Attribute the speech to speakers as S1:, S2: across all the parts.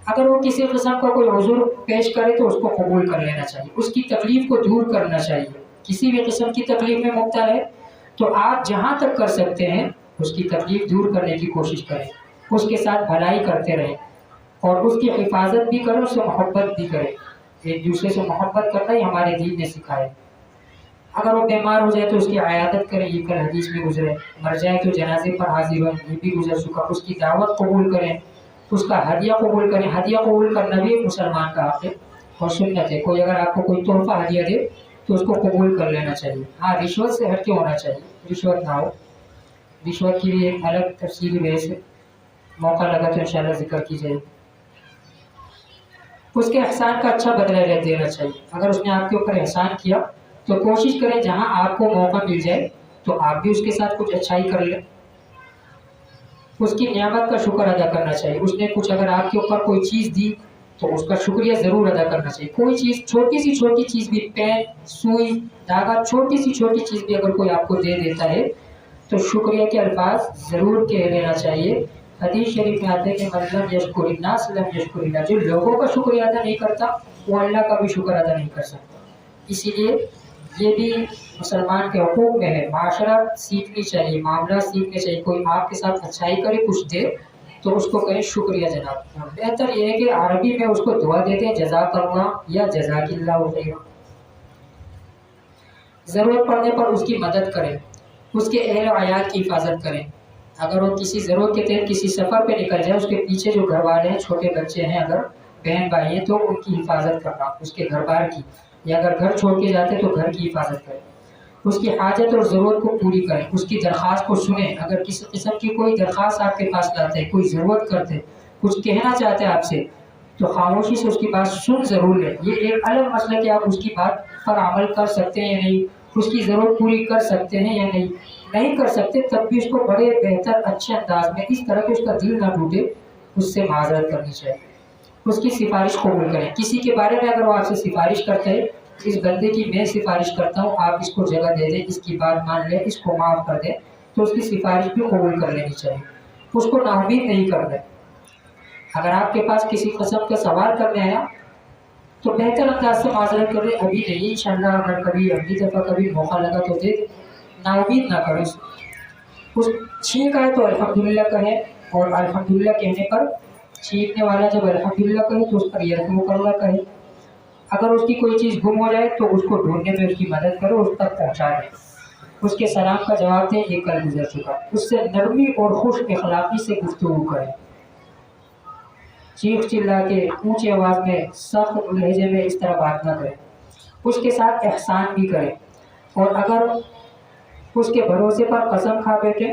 S1: اگر وہ کسی قسم کا کوئی عذر پیش کرے تو اس کو قبول کر لینا چاہیے، اس کی تکلیف کو دور کرنا چاہیے۔ کسی بھی قسم کی تکلیف میں مبتلا ہے تو آپ جہاں تک کر سکتے ہیں اس کی تکلیف دور کرنے کی کوشش کریں، اس کے ساتھ بھلائی کرتے رہیں اور اس کی حفاظت بھی کریں، اس سے محبت بھی کریں۔ ایک دوسرے سے محبت کرنا ہی ہمارے دین نے سکھایا۔ اگر وہ بیمار ہو جائے تو اس کی عیادت کریں، یہ کل حدیث میں گزرے۔ مر جائے تو جنازے پر حاضر ہوں، یہ بھی گزر چکا۔ اس کی دعوت قبول کریں، اس کا ہدیہ قبول کریں۔ ہدیہ قبول کرنا بھی ایک مسلمان کا حق ہے اور سنت ہے۔ کوئی اگر آپ کو کوئی تحفہ ہدیہ دے تو اس کو قبول کر لینا چاہیے۔ ہاں، رشوت سے ہٹ کے ہونا چاہیے، رشوت نہ ہو۔ رشوت کی بھی ایک الگ تفصیلی بحث ہے، موقع لگا تو انشاءاللہ ذکر کی جائے۔ اس کے احسان کا اچھا بدلہ دینا چاہیے۔ اگر اس نے آپ کے اوپر احسان کیا تو کوشش کریں جہاں آپ کو موقع مل جائے تو آپ بھی اس کے ساتھ کچھ اچھائی کر لیں۔ اس کی نعمت کا شکر ادا کرنا چاہیے۔ اس نے کچھ اگر آپ کے اوپر کوئی چیز دی تو اس کا شکریہ ضرور ادا کرنا چاہیے۔ کوئی چیز، چھوٹی چیز بھی، پین، سوئی، دھاگا، چھوٹی چیز بھی اگر کوئی آپ کو دے دیتا ہے تو شکریہ کے الفاظ ضرور کہہ لینا چاہیے۔ حدیث شریف میں آتا ہے کہ من لم یشکر الناس لم یشکر اللہ، جو لوگوں کا شکریہ ادا نہیں کرتا وہ اللہ کا بھی شکر ادا نہیں کر سکتا۔ اسی لیے یہ بھی مسلمان کے حقوق میں ہے۔ معاشرت سیکھنی چاہیے، معاملات سیکھنے چاہیے۔ کوئی آپ کے ساتھ اچھائی کرے، کچھ دے تو اس کو کہیں شکریہ جناب۔ بہتر یہ ہے کہ عربی میں اس کو دعا دیتے ہیں جزاک اللہ یا جزاک اللہ خیر۔ ضرورت پڑنے پر اس کی مدد کریں، اس کے اہل و عیال کی حفاظت کریں۔ اگر وہ کسی ضرورت کے تحت کسی سفر پہ نکل جائے، اس کے پیچھے جو گھر والے ہیں، چھوٹے بچے ہیں، اگر بہن بھائی ہیں تو ان کی حفاظت کرنا، اس کے گھر بار کی، یا اگر گھر چھوڑ کے جاتے تو گھر کی حفاظت کریں۔ اس کی حاجت اور ضرورت کو پوری کریں، اس کی درخواست کو سنیں۔ اگر کسی قسم کی کوئی درخواست آپ کے پاس لاتے ہیں، کوئی ضرورت کرتے، کچھ کہنا چاہتے ہیں آپ سے، تو خاموشی سے اس کی بات سن ضرور لیں۔ یہ ایک الگ مسئلہ کہ آپ اس کی بات پر عمل کر سکتے ہیں یا نہیں، اس کی ضرورت پوری کر سکتے ہیں یا نہیں کر سکتے، تب بھی اس کو بڑے بہتر اچھے انداز میں، اس طرح کہ اس کا دل نہ ٹوٹے، اس سے معذرت کرنی چاہیے۔ اس کی سفارش قبول کریں۔ کسی کے بارے میں اگر وہ آپ سے سفارش کرتے ہیں، اس بندے کی میں سفارش کرتا ہوں، آپ اس کو جگہ دے دیں، اس کی بات مان لیں، اس کو معاف کر دیں، تو اس کی سفارش بھی قبول کر لینی چاہیے۔ اس کو ناامید نہیں کرنا۔ اگر آپ کے پاس کسی قسم کا سوال کرنے آیا تو بہتر انداز سے معذرت کر لیں، ابھی نہیں، انشاءاللہ اگر کبھی اگلی دفعہ کبھی موقع لگا تو دے دیں، ناامید نہ کریں۔ اس چھینک آئے تو الحمدللہ کہیں، اور الحمدللہ کہنے پر چھینکنے والا جب الحمدللہ کہے تو اس پر یرحمک اللہ کہے۔ اگر اس کی کوئی چیز گم ہو جائے تو اس کو ڈھونڈنے میں اس کی مدد کرو، اس تک پہنچا دیں، اس کے سلام کا جواب دیں، یہ کل گزر چکا۔ اس سے نرمی اور خوش اخلاقی سے گفتگو کریں، چیخ چلا کے اونچی آواز میں سخت لہجے میں اس طرح بات نہ کریں۔ اس کے ساتھ احسان بھی کریں، اور اگر اس کے بھروسے پر قسم کھا بیٹھے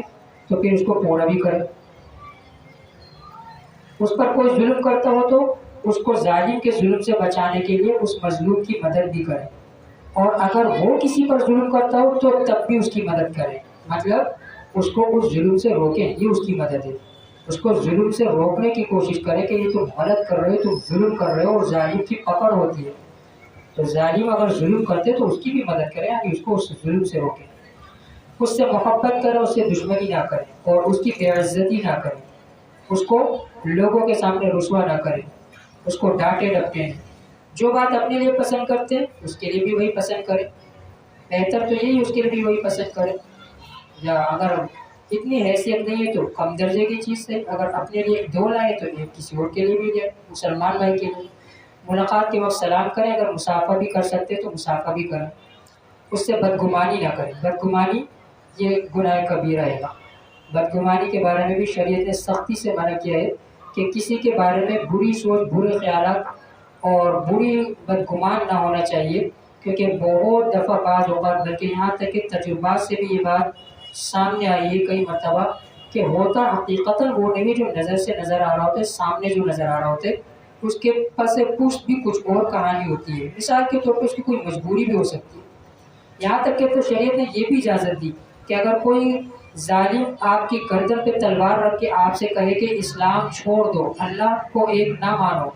S1: تو پھر اس کو پورا بھی کریں۔ اس پر کوئی ظلم کرتا ہو تو اس کو ظالم کے ظلم سے بچانے کے لیے اس مظلوم کی مدد بھی کریں، اور اگر وہ کسی پر ظلم کرتا ہو تو تب بھی اس کی مدد کریں، مطلب اس کو اس ظلم سے روکیں، یہ اس کی مدد ہے۔ اس کو ظلم سے روکنے کی کوشش کریں کہ یہ تم غلط کر رہے ہو، تم ظلم کر رہے ہو، اور ظالم کی پکڑ ہوتی ہے، تو ظالم اگر ظلم کرتے تو اس کی بھی مدد کریں، یعنی اس کو اس ظلم سے روکیں۔ اس سے محبت کریں، اس سے دشمنی نہ کریں، اور اس کی بے عزتی نہ کریں، اس کو لوگوں کے سامنے رسوا نہ کریں، اس کو ڈانٹے ڈپٹیں۔ جو بات اپنے لیے پسند کرتے ہیں اس کے لیے بھی وہی پسند کریں، بہتر تو یہی اس کے لیے بھی وہی پسند کریں، یا اگر اتنی حیثیت نہیں ہے تو کم درجے کی چیز سے، اگر اپنے لیے دو لائے تو ایک کسی اور کے لیے بھی لیں، مسلمان بھائی کے لیے۔ ملاقات کے وقت سلام کریں، اگر مسافہ بھی کر سکتے تو مسافہ بھی کریں۔ اس سے بدگمانی نہ کریں، بدگمانی یہ گناہ کبیرہ ہے۔ بدگمانی کے بارے میں بھی شریعت نے سختی سے منع کیا ہے کہ کسی کے بارے میں بری سوچ، برے خیالات اور بری بدگمان نہ ہونا چاہیے، کیونکہ بہت دفعہ بعض اوقات بلکہ یہاں تک کہ تجربات سے بھی یہ بات سامنے آئی ہے کئی مرتبہ کہ ہوتا حقیقتاً وہ نہیں جو نظر سے نظر آ رہا ہوتا ہے، سامنے جو نظر آ رہا ہوتا ہے اس کے پس پشت بھی کچھ اور کہانی ہوتی ہے۔ مثال کے طور پہ اس کی کوئی مجبوری بھی ہو سکتی ہے۔ یہاں تک کہ تو شریعت نے یہ بھی اجازت دی کہ اگر کوئی ظالم آپ کی گردن پہ تلوار رکھ کے آپ سے کہے کہ اسلام چھوڑ دو، اللہ کو ایک نہ مانو،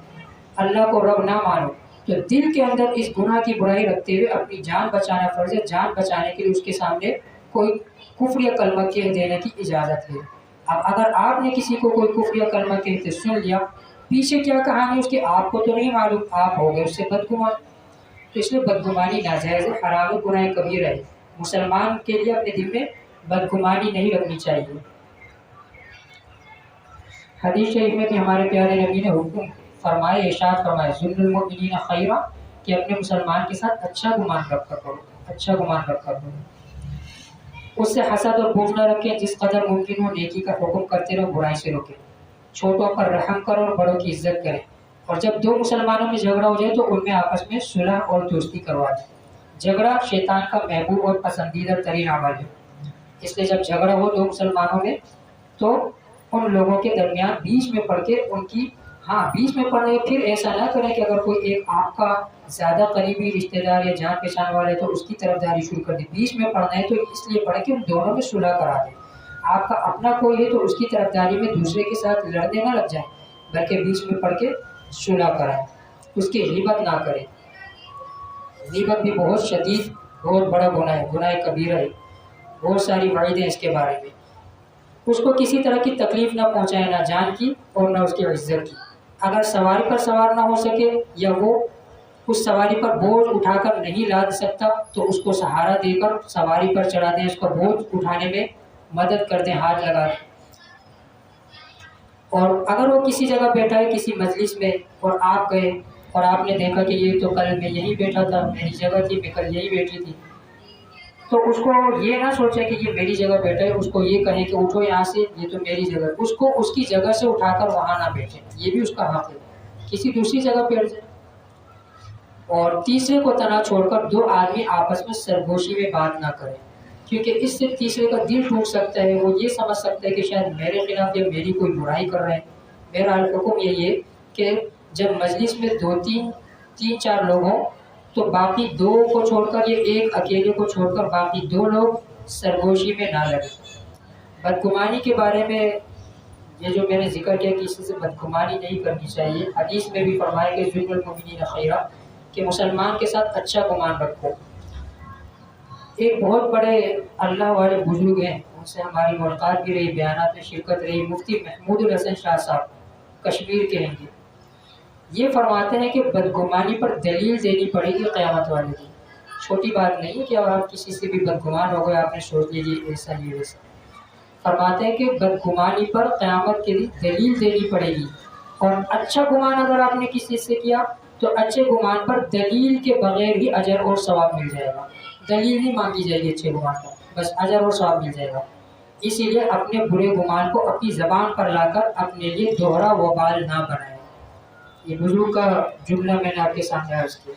S1: اللہ کو رب نہ مانو، تو دل کے اندر اس گناہ کی برائی رکھتے ہوئے اپنی جان بچانا فرض ہے، جان بچانے کے لیے اس کے سامنے کوئی کفر یا کلمہ کہہ دینے کی اجازت ہے۔ اب اگر آپ نے کسی کو کوئی کفر یا کلمہ کہتے سن لیا پیچھے کیا کہانی اس کی آپ کو تو نہیں معلوم، آپ ہو گئے اس سے بدگمان. تو اس لیے بدگمانی ناجائز ہے، حرام ہے، گناہ کبیرہ ہے. مسلمان کے لیے اپنے دل میں بدگمانی نہیں رکھنی چاہیے. حدیث شریف میں بھی ہمارے پیارے نبی نے حکم فرمائے، ارشاد فرمائے، ظن المؤمنین خیرا، کہ اپنے مسلمان کے ساتھ اچھا گمان رکھا کرو، اچھا گمان رکھا کرو. اس سے حسد اور بغض نہ رکھیں، جس قدر ممکن ہو نیکی کا حکم کرتے رہو، برائی سے روکیں. چھوٹوں پر رحم کرو اور بڑوں کی عزت کریں. اور جب دو مسلمانوں میں جھگڑا ہو جائے تو ان میں آپس میں صلح اور دوستی کروا دیں. جھگڑا شیطان کا محبوب اور پسندیدہ ترین عمل ہے. اس لیے جب جھگڑا ہو دو مسلمانوں میں تو ان لوگوں کے درمیان بیچ میں پڑھ کے ان کی بیچ میں پڑھنے. پھر ایسا نہ کریں کہ اگر کوئی ایک آپ کا زیادہ قریبی رشتہ دار یا جان پہچان والے تو اس کی طرف داری شروع کر دیں. بیچ میں پڑھنا ہے تو اس لیے پڑھیں کہ ان دونوں میں صلح کرا دیں. آپ کا اپنا کوئی ہے تو اس کی طرف داری میں دوسرے کے ساتھ لڑنے نہ لگ جائیں، بلکہ بیچ میں پڑھ کے صلح کرائیں. اس کی غیبت نہ کریں. غیبت بھی بہت شدید، بہت بڑا گناہ ہے، گناہ کبیرہ ہے. بہت ساری وعیدیں اس کے بارے میں. اس کو کسی طرح کی تکلیف نہ پہنچائے، نہ جان کی اور نہ اس کی عزت کی. اگر سواری پر سوار نہ ہو سکے یا وہ اس سواری پر بوجھ اٹھا کر نہیں لاد سکتا تو اس کو سہارا دے کر سواری پر چڑھا دیں، اس کو بوجھ اٹھانے میں مدد کر دیں، ہاتھ لگا دیں. اور اگر وہ کسی جگہ بیٹھا ہے کسی مجلس میں اور آپ گئے اور آپ نے دیکھا کہ یہ تو کل میں یہی بیٹھا تھا، میری جگہ تھی، میں کل یہی بیٹھی تھی، تو اس کو یہ نہ سوچے کہ یہ میری جگہ بیٹھا ہے، اس کو یہ کہیں کہ اٹھو یہاں سے، یہ تو میری جگہ. اس کو اس کی جگہ سے اٹھا کر وہاں نہ بیٹھے، یہ بھی اس کا حق ہے، کسی دوسری جگہ بیٹھ جائے. اور تیسرے کو تنہا چھوڑ کر دو آدمی آپس میں سرگوشی میں بات نہ کریں، کیونکہ اس سے تیسرے کا دل ٹوٹ سکتا ہے. وہ یہ سمجھ سکتا ہے کہ شاید میرے خلاف یا میری کوئی برائی کر رہے ہیں. میرا حکم یہی ہے کہ جب مجلس میں تین چار لوگ ہوں تو باقی دو کو چھوڑ کر یا ایک اکیلے کو چھوڑ کر باقی دو لوگ سرگوشی میں نہ لگیں. بدگمانی کے بارے میں یہ جو میں نے ذکر کیا کہ کسی سے بدگمانی نہیں کرنی چاہیے. حدیث میں بھی فرمایا کہ ظن المؤمنین خیرا، کہ مسلمان کے ساتھ اچھا گمان رکھو. ایک بہت بڑے اللہ والے بزرگ ہیں، ان سے ہماری ملاقات بھی رہی، بیانات میں شرکت رہی، مفتی محمود الحسن شاہ صاحب کشمیر کے ہیں. یہ فرماتے ہیں کہ بدگمانی پر دلیل دینی پڑے گی قیامت والے دن. چھوٹی بات نہیں ہے کہ اب آپ کسی سے بھی بدگمان ہو گئے، آپ نے سوچ لیجیے ایسا ہی ویسا. فرماتے ہیں کہ بدگمانی پر قیامت کے دن دلیل دینی پڑے گی. اور اچھا گمان اگر آپ نے کسی سے کیا تو اچھے گمان پر دلیل کے بغیر ہی اجر اور ثواب مل جائے گا. دلیل نہیں مانگی جائے گی اچھے گمان پر، بس اجر اور ثواب مل جائے گا. اسی لیے اپنے برے گمان کو اپنی زبان پر لا کر اپنے لیے دوہرا وبال نہ بنائیں. یہ بزرگ کا جملہ میں نے آپ کے سامنے عرض کیا.